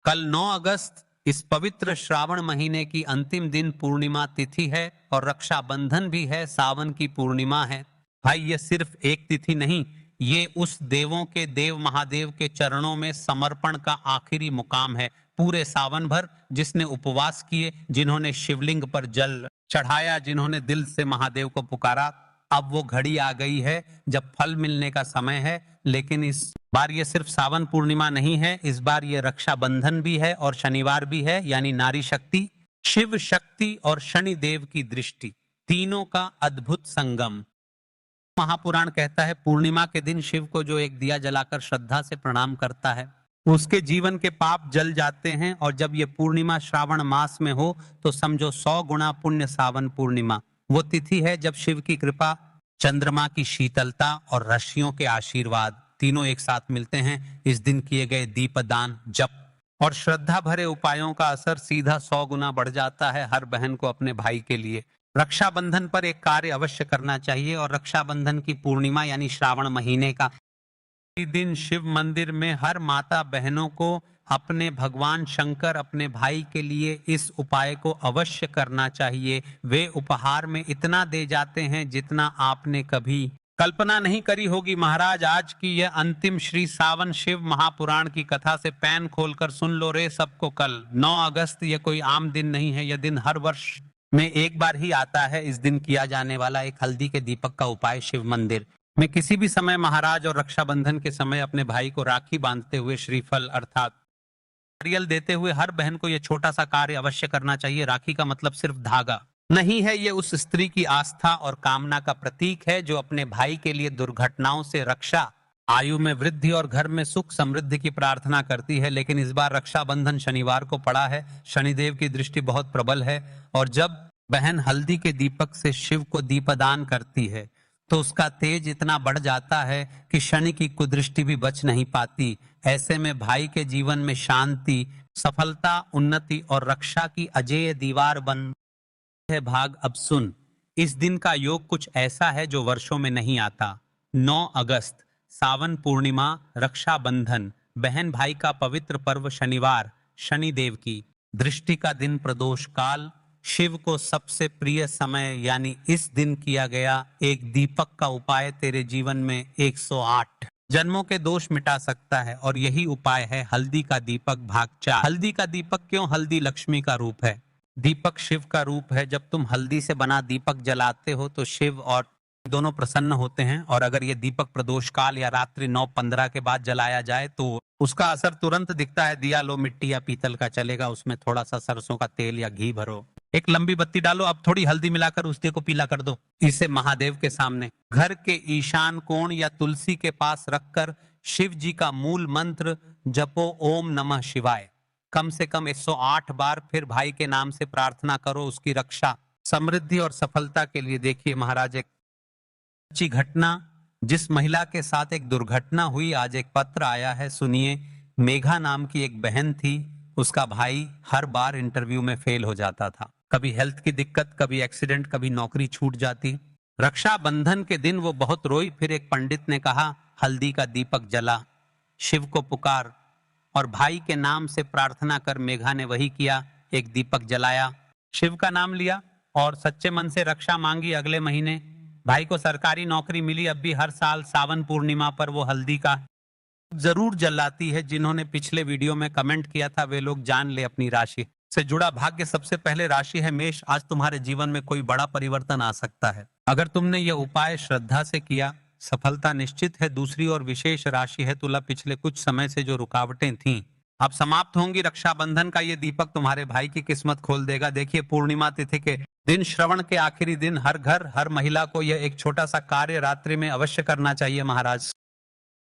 कल 9 अगस्त इस पवित्र श्रावण महीने की अंतिम दिन पूर्णिमा तिथि है और रक्षाबंधन भी है, सावन की पूर्णिमा है। भाई ये सिर्फ एक तिथि नहीं, ये उस देवों के देव महादेव के चरणों में समर्पण का आखिरी मुकाम है। पूरे सावन भर जिसने उपवास किए, जिन्होंने शिवलिंग पर जल चढ़ाया, जिन्होंने दिल से महादेव को पुकारा, अब वो घड़ी आ गई है जब फल मिलने का समय है। लेकिन इस बार ये सिर्फ सावन पूर्णिमा नहीं है, इस बार ये रक्षाबंधन भी है और शनिवार भी है, यानी नारी शक्ति, शिव शक्ति और शनि देव की दृष्टि, तीनों का अद्भुत संगम। महापुराण कहता है पूर्णिमा के दिन शिव को जो एक दिया जलाकर श्रद्धा से प्रणाम करता है, उसके जीवन के पाप जल जाते हैं। और जब ये पूर्णिमा श्रावण मास में हो तो समझो 100 गुना पुण्य। सावन पूर्णिमा वो तिथि है जब शिव की कृपा, चंद्रमा की शीतलता और ऋषियों के आशीर्वाद तीनों एक साथ मिलते हैं। इस दिन किए गए दीपदान, जप और श्रद्धा भरे उपायों का असर सीधा 100 गुना बढ़ जाता है हर बहन को अपने भाई के लिए। रक्षाबंधन पर एक कार्य अवश्य करना चाहिए, और रक्षाबंधन की पूर्णिमा यानी श्रावण महीने का दिन शिव मंदिर में हर माता बहनों को अपने भगवान शंकर, अपने भाई के लिए इस उपाय को अवश्य करना चाहिए। वे उपहार में इतना दे जाते हैं जितना आपने कभी कल्पना नहीं करी होगी। महाराज, आज की यह अंतिम श्री सावन शिव महापुराण की कथा से पैन खोलकर सुन लो रे सबको। कल 9 अगस्त, यह कोई आम दिन नहीं है, यह दिन हर वर्ष में एक बार ही आता है। इस दिन किया जाने वाला एक हल्दी के दीपक का उपाय शिव मंदिर में किसी भी समय महाराज, और रक्षाबंधन के समय अपने भाई को राखी बांधते हुए श्रीफल अर्थात नारियल देते हुए हर बहन को यह छोटा सा कार्य अवश्य करना चाहिए। राखी का मतलब सिर्फ धागा नहीं है, ये उस स्त्री की आस्था और कामना का प्रतीक है जो अपने भाई के लिए दुर्घटनाओं से रक्षा, आयु में वृद्धि और घर में सुख समृद्धि की प्रार्थना करती है। लेकिन इस बार रक्षाबंधन शनिवार को पड़ा है, शनिदेव की दृष्टि बहुत प्रबल है, और जब बहन हल्दी के दीपक से शिव को दीपदान करती है तो उसका तेज इतना बढ़ जाता है कि शनि की कुदृष्टि भी बच नहीं पाती। ऐसे में भाई के जीवन में शांति, सफलता, उन्नति और रक्षा की अजेय दीवार बन है। भाग अब सुन, इस दिन का योग कुछ ऐसा है जो वर्षों में नहीं आता। 9 अगस्त, सावन पूर्णिमा, रक्षाबंधन, बहन भाई का पवित्र पर्व, शनिवार, शनिदेव की दृष्टि का दिन, प्रदोष काल, शिव को सबसे प्रिय समय, यानी इस दिन किया गया एक दीपक का उपाय तेरे जीवन में 108 जन्मों के दोष मिटा सकता है। और यही उपाय है हल्दी का दीपक भाग 4। हल्दी का दीपक क्यों? हल्दी लक्ष्मी का रूप है, दीपक शिव का रूप है। जब तुम हल्दी से बना दीपक जलाते हो तो शिव और दोनों प्रसन्न होते हैं। और अगर ये दीपक प्रदोष काल या रात्रि 9:15 के बाद जलाया जाए तो उसका असर तुरंत दिखता है। दिया लो मिट्टी या पीतल का चलेगा, उसमें थोड़ा सा सरसों का तेल या घी भरो, एक लंबी बत्ती डालो, अब थोड़ी हल्दी मिलाकर उस दिए को पीला कर दो। इसे महादेव के सामने घर के ईशान कोण या तुलसी के पास रखकर शिव जी का मूल मंत्र जपो, ओम नमः शिवाय, कम से कम 108 बार। फिर भाई के नाम से प्रार्थना करो उसकी रक्षा, समृद्धि और सफलता के लिए। देखिए महाराज, एक अच्छी घटना, जिस महिला के साथ एक दुर्घटना हुई, आज एक पत्र आया है, सुनिए। मेघा नाम की एक बहन थी, उसका भाई हर बार इंटरव्यू में फेल हो जाता था, कभी हेल्थ की दिक्कत, कभी एक्सीडेंट, कभी नौकरी छूट जाती। रक्षाबंधन के दिन वो बहुत रोई। फिर एक पंडित ने कहा हल्दी का दीपक जला, शिव को पुकार और भाई के नाम से प्रार्थना कर। मेघा ने वही किया, एक दीपक जलाया, शिव का नाम लिया और सच्चे मन से रक्षा मांगी। अगले महीने भाई को सरकारी नौकरी मिली। अब भी हर साल सावन पूर्णिमा पर वो हल्दी का जरूर जलाती है। जिन्होंने पिछले वीडियो में कमेंट किया था वे लोग जान ले अपनी राशि से जुड़ा भाग्य। सबसे पहले राशि है मेष। आज तुम्हारे जीवन में कोई बड़ा परिवर्तन आ सकता है अगर तुमने यह उपाय श्रद्धा से किया, सफलता निश्चित है। दूसरी और विशेष राशि है तुला। पिछले कुछ समय से जो रुकावटें थीं अब समाप्त होंगी। रक्षाबंधन का ये दीपक तुम्हारे भाई की किस्मत खोल देगा। देखिए पूर्णिमा तिथि के दिन, श्रवण के आखिरी दिन, हर घर हर महिला को यह एक छोटा सा कार्य रात्रि में अवश्य करना चाहिए। महाराज,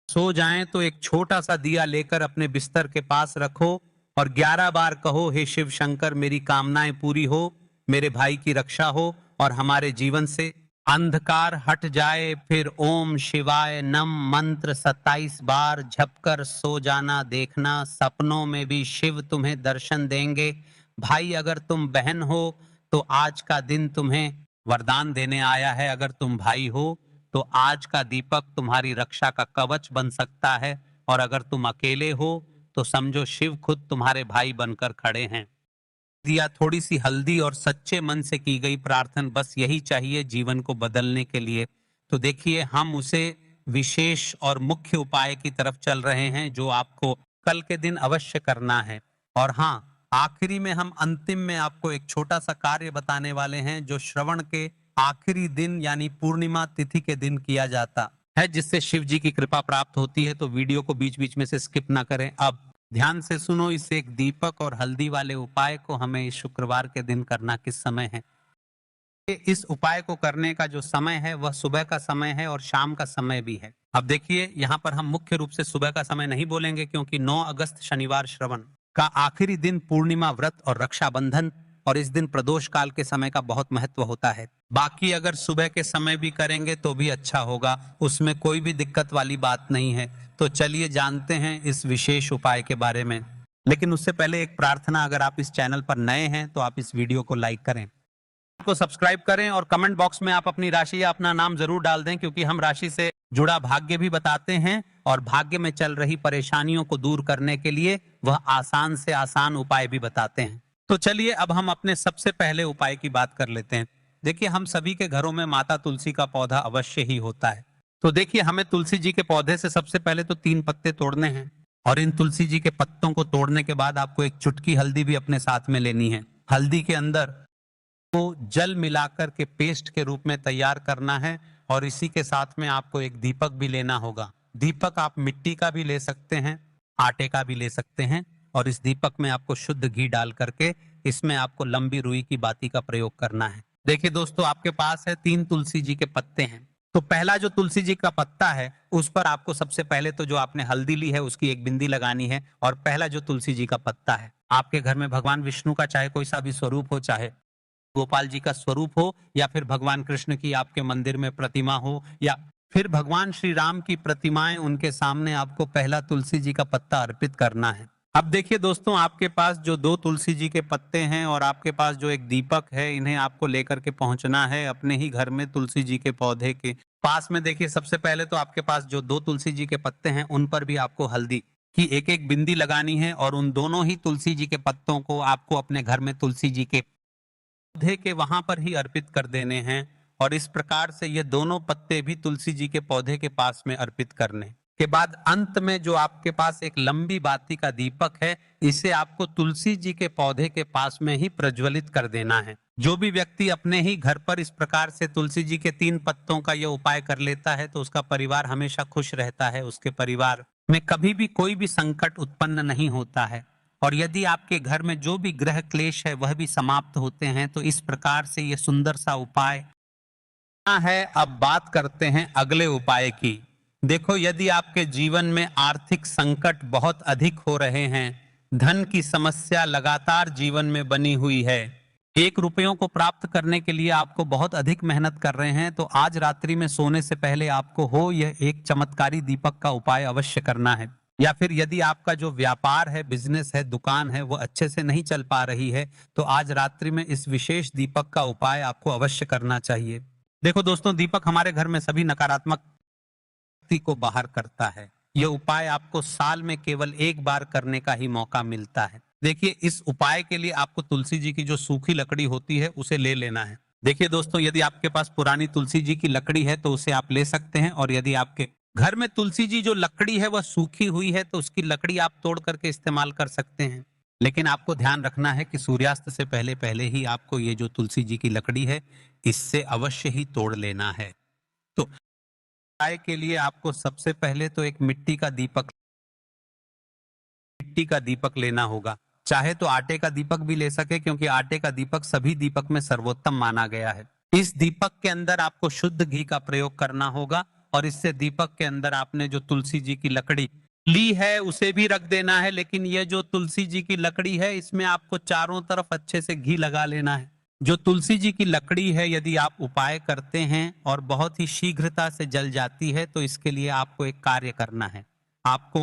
सो जाएं तो एक छोटा सा दिया लेकर अपने बिस्तर के पास रखो और 11 बार कहो, हे शिव शंकर, मेरी कामनाएं पूरी हो, मेरे भाई की रक्षा हो और हमारे जीवन से अंधकार हट जाए। फिर ओम शिवाय नम मंत्र 27 बार झपकर सो जाना। देखना सपनों में भी शिव तुम्हें दर्शन देंगे। भाई, अगर तुम बहन हो तो आज का दिन तुम्हें वरदान देने आया है। अगर तुम भाई हो तो आज का दीपक तुम्हारी रक्षा का कवच बन सकता है। और अगर तुम अकेले हो तो समझो शिव खुद तुम्हारे भाई बनकर खड़े हैं। दिया थोड़ी सी हल्दी और सच्चे मन से की गई प्रार्थना, बस यही चाहिए जीवन को बदलने के लिए। तो देखिए हम उसे विशेष और मुख्य उपाय की तरफ चल रहे हैं जो आपको कल के दिन अवश्य करना है। और हाँ, आखिरी में हम अंतिम में आपको एक छोटा सा कार्य बताने वाले हैं जो श्रवण के आखिरी दिन यानी पूर्णिमा तिथि के दिन किया जाता है, जिससे शिव जी की कृपा प्राप्त होती है। तो वीडियो को बीच बीच में से स्किप ना करें। अब ध्यान से सुनो, इस एक दीपक और हल्दी वाले उपाय को हमें इस शुक्रवार के दिन करना किस समय है। इस उपाय को करने का जो समय है वह सुबह का समय है और शाम का समय भी है। अब देखिए यहाँ पर हम मुख्य रूप से सुबह का समय नहीं बोलेंगे क्योंकि 9 अगस्त शनिवार श्रवण का आखिरी दिन पूर्णिमा व्रत और रक्षाबंधन, और इस दिन प्रदोष काल के समय का बहुत महत्व होता है। बाकी अगर सुबह के समय भी करेंगे तो भी अच्छा होगा, उसमें कोई भी दिक्कत वाली बात नहीं है। तो चलिए जानते हैं इस विशेष उपाय के बारे में। लेकिन उससे पहले एक प्रार्थना, अगर आप इस चैनल पर नए हैं तो आप इस वीडियो को लाइक करें, को सब्सक्राइब करें और कमेंट बॉक्स में आप अपनी राशि या अपना नाम जरूर डाल दें, क्योंकि हम राशि से जुड़ा भाग्य भी बताते हैं और भाग्य में चल रही परेशानियों को दूर करने के लिए वह आसान से आसान उपाय भी बताते हैं। तो चलिए अब हम अपने सबसे पहले उपाय की बात कर लेते हैं। देखिए हम सभी के घरों में माता तुलसी का पौधा अवश्य ही होता है। तो देखिए हमें तुलसी जी के पौधे से सबसे पहले तो 3 पत्ते तोड़ने हैं और इन तुलसी जी के पत्तों को तोड़ने के बाद आपको एक चुटकी हल्दी भी अपने साथ में लेनी है। हल्दी के अंदर को जल मिलाकर के पेस्ट के रूप में तैयार करना है और इसी के साथ में आपको एक दीपक भी लेना होगा। दीपक आप मिट्टी का भी ले सकते हैं, आटे का भी ले सकते हैं, और इस दीपक में आपको शुद्ध घी डाल करके इसमें आपको लंबी रुई की बाती का प्रयोग करना है। देखिए दोस्तों आपके पास है 3 तुलसी जी के पत्ते हैं। तो पहला जो तुलसी जी का पत्ता है उस पर आपको सबसे पहले तो जो आपने हल्दी ली है उसकी एक बिंदी लगानी है। और पहला जो तुलसी जी का पत्ता है, आपके घर में भगवान विष्णु का चाहे कोई सा भी स्वरूप हो, चाहे गोपाल जी का स्वरूप हो या फिर भगवान कृष्ण की आपके मंदिर में प्रतिमा हो या फिर भगवान श्री राम की प्रतिमाएं, उनके सामने आपको पहला तुलसी जी का पत्ता अर्पित करना है। अब देखिए दोस्तों आपके पास जो 2 तुलसी जी के पत्ते हैं और आपके पास जो एक दीपक है, इन्हें आपको लेकर के पहुंचना है अपने ही घर में तुलसी जी के पौधे के पास में। देखिए सबसे पहले तो आपके पास जो 2 तुलसी जी के पत्ते हैं उन पर भी आपको हल्दी की एक एक बिंदी लगानी है और उन दोनों ही तुलसी जी के पत्तों को आपको अपने घर में तुलसी जी के पौधे के वहां पर ही अर्पित कर देने हैं। और इस प्रकार से ये दोनों पत्ते भी तुलसी जी के पौधे के पास में अर्पित करने के बाद अंत में जो आपके पास एक लंबी बाती का दीपक है, इसे आपको तुलसी जी के पौधे के पास में ही प्रज्वलित कर देना है। जो भी व्यक्ति अपने ही घर पर इस प्रकार से तुलसी जी के 3 पत्तों का यह उपाय कर लेता है तो उसका परिवार हमेशा खुश रहता है, उसके परिवार में कभी भी कोई भी संकट उत्पन्न नहीं होता है और यदि आपके घर में जो भी ग्रह क्लेश है वह भी समाप्त होते हैं। तो इस प्रकार से ये सुंदर सा उपाय है। अब बात करते हैं अगले उपाय की। देखो यदि आपके जीवन में आर्थिक संकट बहुत अधिक हो रहे हैं, धन की समस्या लगातार जीवन में बनी हुई है, 1 रुपयों को प्राप्त करने के लिए आपको बहुत अधिक मेहनत कर रहे हैं, तो आज रात्रि में सोने से पहले आपको हो यह एक चमत्कारी दीपक का उपाय अवश्य करना है। या फिर यदि आपका जो व्यापार है, बिजनेस है, दुकान है, वो अच्छे से नहीं चल पा रही है, तो आज रात्रि में इस विशेष दीपक का उपाय आपको अवश्य करना चाहिए। देखो दोस्तों दीपक हमारे घर में सभी नकारात्मक शक्ति को बाहर करता है। यह उपाय आपको साल में केवल 1 बार करने का ही मौका मिलता है। देखिए इस उपाय के लिए आपको तुलसी जी की जो सूखी लकड़ी होती है उसे ले लेना है। देखिए दोस्तों यदि आपके पास पुरानी तुलसी जी की लकड़ी है तो उसे आप ले सकते हैं, और यदि आपके घर में तुलसी जी जो लकड़ी है वह सूखी हुई है तो उसकी लकड़ी आप तोड़ करके इस्तेमाल कर सकते हैं। लेकिन आपको ध्यान रखना है कि सूर्यास्त से पहले पहले ही आपको ये जो तुलसी जी की लकड़ी है इससे अवश्य ही तोड़ लेना है। तो उपाय के लिए आपको सबसे पहले तो एक मिट्टी का दीपक लेना होगा। चाहे तो आटे का दीपक भी ले सके, क्योंकि आटे का दीपक सभी दीपक में सर्वोत्तम माना गया है। इस दीपक के अंदर आपको शुद्ध घी का प्रयोग करना होगा और इससे दीपक के अंदर आपने जो तुलसी जी की लकड़ी ली है उसे भी रख देना है। लेकिन यह जो तुलसी जी की लकड़ी है इसमें आपको चारों तरफ अच्छे से घी लगा लेना है। जो तुलसी जी की लकड़ी है यदि आप उपाय करते हैं और बहुत ही शीघ्रता से जल जाती है तो इसके लिए आपको एक कार्य करना है। आपको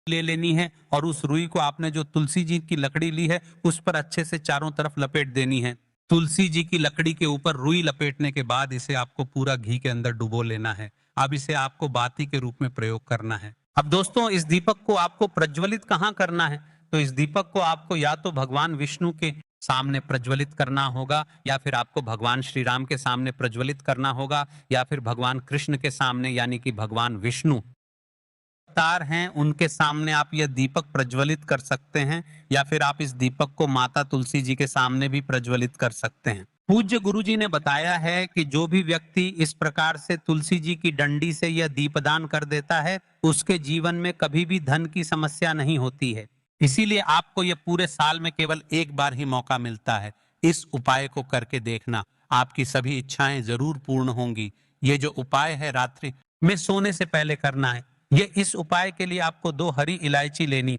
ले लेनी है और उस रुई को आपने जो तुलसी जी की लकड़ी ली है उस पर अच्छे से चारों तरफ लपेट देनी है। तुलसी जी की लकड़ी के ऊपर रुई लपेटने के बाद इसे आपको पूरा घी के अंदर डुबो लेना है। अब इसे आपको बाती के रूप में प्रयोग करना है। अब दोस्तों इस दीपक को आपको प्रज्वलित कहाँ करना है? तो इस दीपक को आपको या तो भगवान विष्णु के सामने प्रज्वलित करना होगा, या फिर आपको भगवान श्री राम के सामने प्रज्वलित करना होगा, या फिर भगवान कृष्ण के सामने यानी कि भगवान विष्णु अवतार हैं उनके सामने आप यह दीपक प्रज्वलित कर सकते हैं, या फिर आप इस दीपक को माता तुलसी जी के सामने भी प्रज्वलित कर सकते हैं। पूज्य गुरु जी ने बताया है कि जो भी व्यक्ति इस प्रकार से तुलसी जी की डंडी से यह दीपदान कर देता है, उसके जीवन में कभी भी धन की समस्या नहीं होती है। इसीलिए आपको यह पूरे साल में केवल एक बार ही मौका मिलता है। इस उपाय को करके देखना, आपकी सभी इच्छाएं जरूर पूर्ण होंगी। ये जो उपाय है रात्रि में सोने से पहले करना है। ये इस उपाय के लिए आपको 2 हरी इलायची लेनी।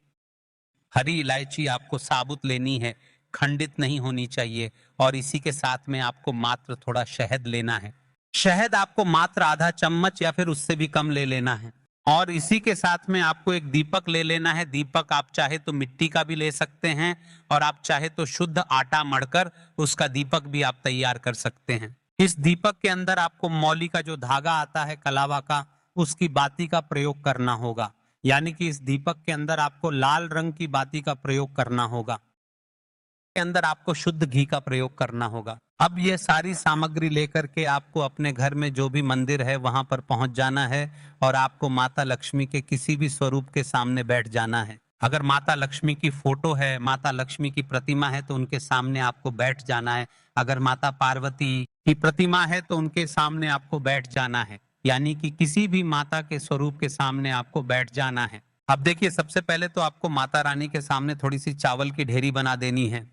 हरी इलायची आपको साबुत लेनी है, खंडित नहीं होनी चाहिए। और इसी के साथ में आपको मात्र थोड़ा शहद लेना है। शहद आपको मात्र आधा चम्मच या फिर उससे भी कम ले लेना है। और इसी के साथ में आपको एक दीपक ले लेना है। दीपक आप चाहे तो मिट्टी का भी ले सकते हैं, और आप चाहे तो शुद्ध आटा मढ़कर उसका दीपक भी आप तैयार कर सकते हैं। इस दीपक के अंदर आपको मौली का जो धागा आता है कलावा का, उसकी बाती का प्रयोग करना होगा। यानी कि इस दीपक के अंदर आपको लाल रंग की बाती का प्रयोग करना होगा। के अंदर आपको शुद्ध घी का प्रयोग करना होगा। अब ये सारी सामग्री लेकर के आपको अपने घर में जो भी मंदिर है वहां पर पहुंच जाना है, और आपको माता लक्ष्मी के किसी भी स्वरूप के सामने बैठ जाना है। अगर माता लक्ष्मी की फोटो है, माता लक्ष्मी की प्रतिमा है, तो उनके सामने आपको बैठ जाना है। अगर माता पार्वती की प्रतिमा है तो उनके सामने आपको बैठ जाना है। यानी कि किसी भी माता के स्वरूप के सामने आपको बैठ जाना है। अब देखिए, सबसे पहले तो आपको माता रानी के सामने थोड़ी सी चावल की ढेरी बना देनी है,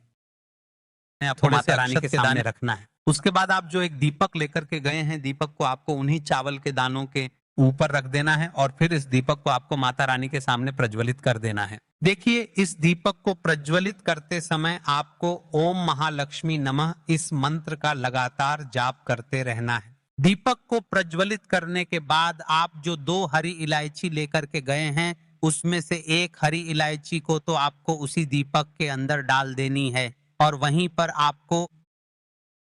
आपको माता रानी के सामने रखना है। उसके बाद आप जो एक दीपक लेकर के गए हैं, दीपक को आपको उन्हीं चावल के दानों के ऊपर रख देना है, और फिर इस दीपक को आपको माता रानी के सामने प्रज्वलित कर देना है। देखिए, इस दीपक को प्रज्वलित करते समय आपको ओम महालक्ष्मी नमः इस मंत्र का लगातार जाप करते रहना है। दीपक को प्रज्वलित करने के बाद आप जो 2 हरी इलायची लेकर के गए हैं, उसमें से एक हरी इलायची को तो आपको उसी दीपक के अंदर डाल देनी है, और वहीं पर आपको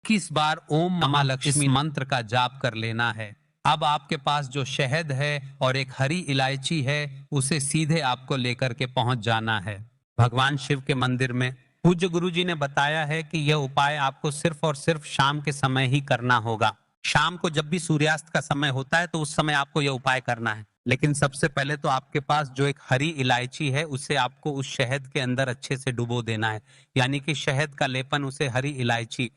21 बार ओम महालक्ष्मी मंत्र का जाप कर लेना है। अब आपके पास जो शहद है और एक हरी इलायची है, उसे सीधे आपको लेकर के पहुंच जाना है भगवान शिव के मंदिर में। पूज्य गुरु जी ने बताया है कि यह उपाय आपको सिर्फ और सिर्फ शाम के समय ही करना होगा। शाम को जब भी सूर्यास्त का समय होता है तो उस समय आपको यह उपाय करना है। लेकिन सबसे पहले तो आपके पास जो एक हरी इलायची है, उसे आपको उस शहद के अंदर अच्छे से डुबो देना है। यानी कि शहद का लेपन उसे हरी इलायची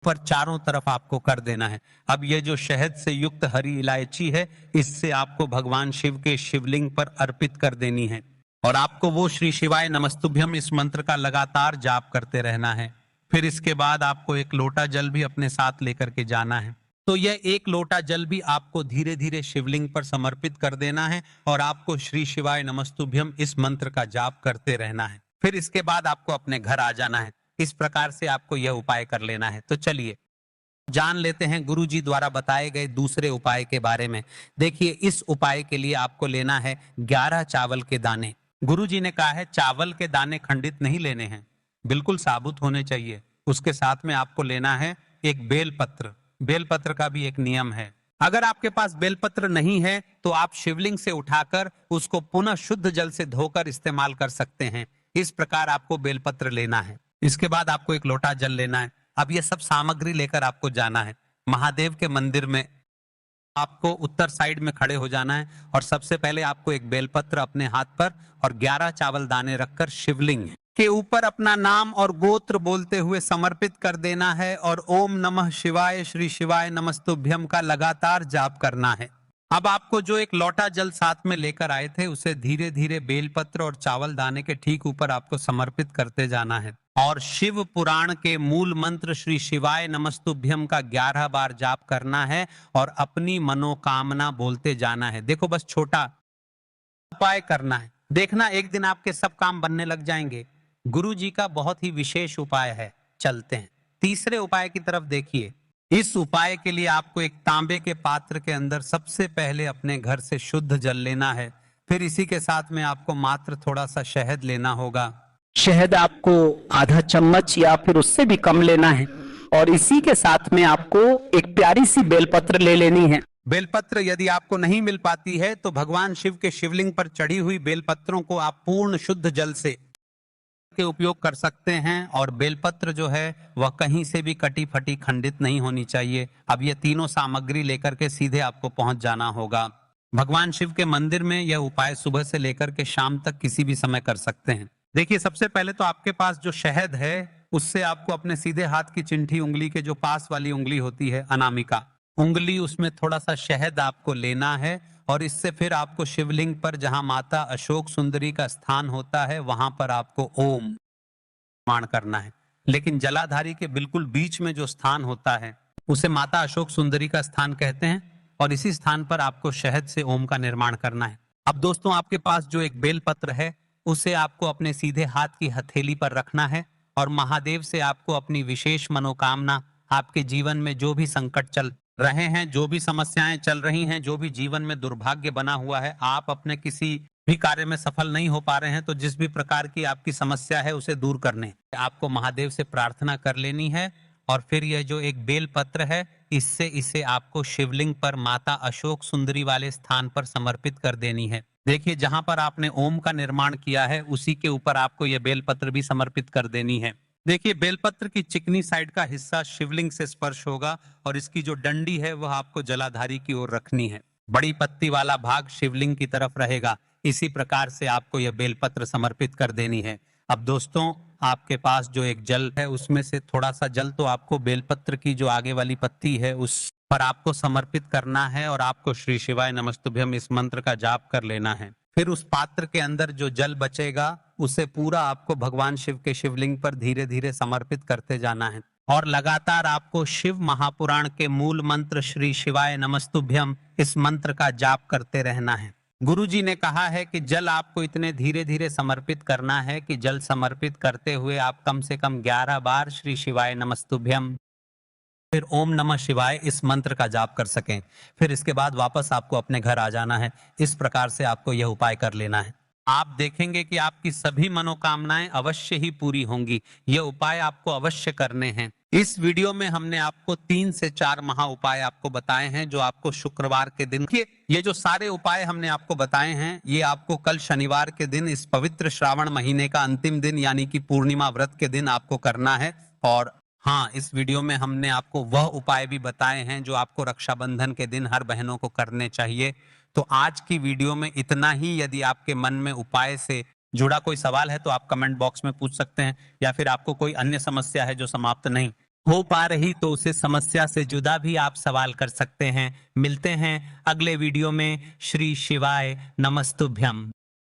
पर चारों तरफ आपको कर देना है। अब ये जो शहद से युक्त हरी इलायची है, इससे आपको भगवान शिव के शिवलिंग पर अर्पित कर देनी है, और आपको वो श्री शिवाय नमस्तुभ्यम इस मंत्र का लगातार जाप करते रहना है। फिर इसके बाद आपको एक लोटा जल भी अपने साथ लेकर के जाना है। तो यह एक लोटा जल भी आपको धीरे धीरे शिवलिंग पर समर्पित कर देना है, और आपको श्री शिवाय नमस्तुभ्यम इस मंत्र का जाप करते रहना है। फिर इसके बाद आपको अपने घर आ जाना है। इस प्रकार से आपको यह उपाय कर लेना है। तो चलिए जान लेते हैं गुरु जी द्वारा बताए गए दूसरे उपाय के बारे में। देखिए, इस उपाय के लिए आपको लेना है 11 चावल के दाने। गुरु जी ने कहा है चावल के दाने खंडित नहीं लेने हैं, बिल्कुल साबुत होने चाहिए। उसके साथ में आपको लेना है एक बेलपत्र। बेलपत्र का भी एक नियम है। अगर आपके पास बेलपत्र नहीं है तो आप शिवलिंग से उठाकर उसको पुनः शुद्ध जल से धोकर इस्तेमाल कर सकते हैं। इस प्रकार आपको बेलपत्र लेना है। इसके बाद आपको एक लोटा जल लेना है। अब ये सब सामग्री लेकर आपको जाना है महादेव के मंदिर में। आपको उत्तर साइड में खड़े हो जाना है, और सबसे पहले आपको एक बेलपत्र अपने हाथ पर और 11 चावल दाने रखकर शिवलिंग के ऊपर अपना नाम और गोत्र बोलते हुए समर्पित कर देना है, और ओम नमः शिवाय श्री शिवाय नमस्तुभ्यम का लगातार जाप करना है। अब आपको जो एक लोटा जल साथ में लेकर आए थे, उसे धीरे धीरे बेलपत्र और चावल दाने के ठीक ऊपर आपको समर्पित करते जाना है, और शिव पुराण के मूल मंत्र श्री शिवाय नमस्तुभ्यम का 11 बार जाप करना है, और अपनी मनोकामना बोलते जाना है। देखो, बस छोटा उपाय करना है, देखना एक दिन आपके सब काम बनने लग जाएंगे। गुरु जी का बहुत ही विशेष उपाय है। चलते हैं तीसरे उपाय की तरफ। देखिए, इस उपाय के लिए आपको एक तांबे के पात्र के अंदर सबसे पहले अपने घर से शुद्ध जल लेना है। फिर इसी के साथ में आपको मात्र थोड़ा सा शहद लेना होगा। शहद आपको आधा चम्मच या फिर उससे भी कम लेना है, और इसी के साथ में आपको एक प्यारी सी बेलपत्र ले लेनी है। बेलपत्र यदि आपको नहीं मिल पाती है तो भगवान शिव के शिवलिंग पर चढ़ी हुई बेलपत्रों को आप पूर्ण शुद्ध जल से के उपयोग कर सकते हैं। और बेलपत्र जो है वह कहीं से भी कटी फटी खंडित नहीं होनी चाहिए। अब ये तीनों सामग्री लेकर के सीधे आपको पहुंच जाना होगा भगवान शिव के मंदिर में। यह उपाय सुबह से लेकर के शाम तक किसी भी समय कर सकते हैं। देखिए, सबसे पहले तो आपके पास जो शहद है उससे आपको अपने सीधे हाथ की चिंठी उंगली के जो पास वाली उंगली होती है अनामिका उंगली, उसमें थोड़ा सा शहद आपको लेना है और इससे फिर आपको शिवलिंग पर जहां माता अशोक सुंदरी का स्थान होता है वहां पर आपको ओम निर्माण करना है। लेकिन जलाधारी के बिल्कुल बीच में जो स्थान होता है उसे माता अशोक सुंदरी का स्थान कहते हैं और इसी स्थान पर आपको शहद से ओम का निर्माण करना है। अब दोस्तों, आपके पास जो एक बेलपत्र है उसे आपको अपने सीधे हाथ की हथेली पर रखना है और महादेव से आपको अपनी विशेष मनोकामना, आपके जीवन में जो भी संकट चल रहे हैं, जो भी समस्याएं चल रही हैं, जो भी जीवन में दुर्भाग्य बना हुआ है, आप अपने किसी भी कार्य में सफल नहीं हो पा रहे हैं, तो जिस भी प्रकार की आपकी समस्या है उसे दूर करने आपको महादेव से प्रार्थना कर लेनी है। और फिर यह जो एक बेल पत्र है इससे इसे आपको शिवलिंग पर माता अशोक सुंदरी वाले स्थान पर समर्पित कर देनी है। देखिए, जहां पर आपने ओम का निर्माण किया है उसी के ऊपर आपको यह बेलपत्र भी समर्पित कर देनी है। देखिए, बेलपत्र की चिकनी साइड का हिस्सा शिवलिंग से स्पर्श होगा और इसकी जो डंडी है वह आपको जलाधारी की ओर रखनी है। बड़ी पत्ती वाला भाग शिवलिंग की तरफ रहेगा। इसी प्रकार से आपको यह बेलपत्र समर्पित कर देनी है। अब दोस्तों, आपके पास जो एक जल है उसमें से थोड़ा सा जल तो आपको बेलपत्र की जो आगे वाली पत्ती है उस पर आपको समर्पित करना है और आपको श्री शिवाय नमस्तुभ्यम इस मंत्र का जाप कर लेना है। फिर उस पात्र के अंदर जो जल बचेगा उसे पूरा आपको भगवान शिव के शिवलिंग पर धीरे धीरे समर्पित करते जाना है और लगातार आपको शिव महापुराण के मूल मंत्र श्री शिवाय नमस्तुभ्यम इस मंत्र का जाप करते रहना है। गुरुजी ने कहा है कि जल आपको इतने धीरे धीरे समर्पित करना है कि जल समर्पित करते हुए आप कम से कम 11 बार श्री शिवाय नमस्तुभ्यम फिर ओम नमः शिवाय इस मंत्र का जाप कर सकें। फिर इसके बाद वापस आपको अपने घर आ जाना है। इस प्रकार से आपको यह उपाय कर लेना है। आप देखेंगे कि आपकी सभी मनोकामनाएं अवश्य ही पूरी होंगी। यह उपाय आपको अवश्य करने हैं। इस वीडियो में हमने आपको 3 से 4 महा उपाय आपको बताए हैं जो आपको शुक्रवार के दिन ये जो सारे उपाय हमने आपको बताए हैं ये आपको कल शनिवार के दिन इस पवित्र श्रावण महीने का अंतिम दिन यानी कि पूर्णिमा व्रत के दिन आपको करना है। और हाँ, इस वीडियो में हमने आपको वह उपाय भी बताए हैं जो आपको रक्षाबंधन के दिन हर बहनों को करने चाहिए। तो आज की वीडियो में इतना ही। यदि आपके मन में उपाय से जुड़ा कोई सवाल है तो आप कमेंट बॉक्स में पूछ सकते हैं, या फिर आपको कोई अन्य समस्या है जो समाप्त नहीं हो पा रही तो उसे समस्या से जुदा भी आप सवाल कर सकते हैं। मिलते हैं अगले वीडियो में। श्री शिवाय नमस्तुभ्यम।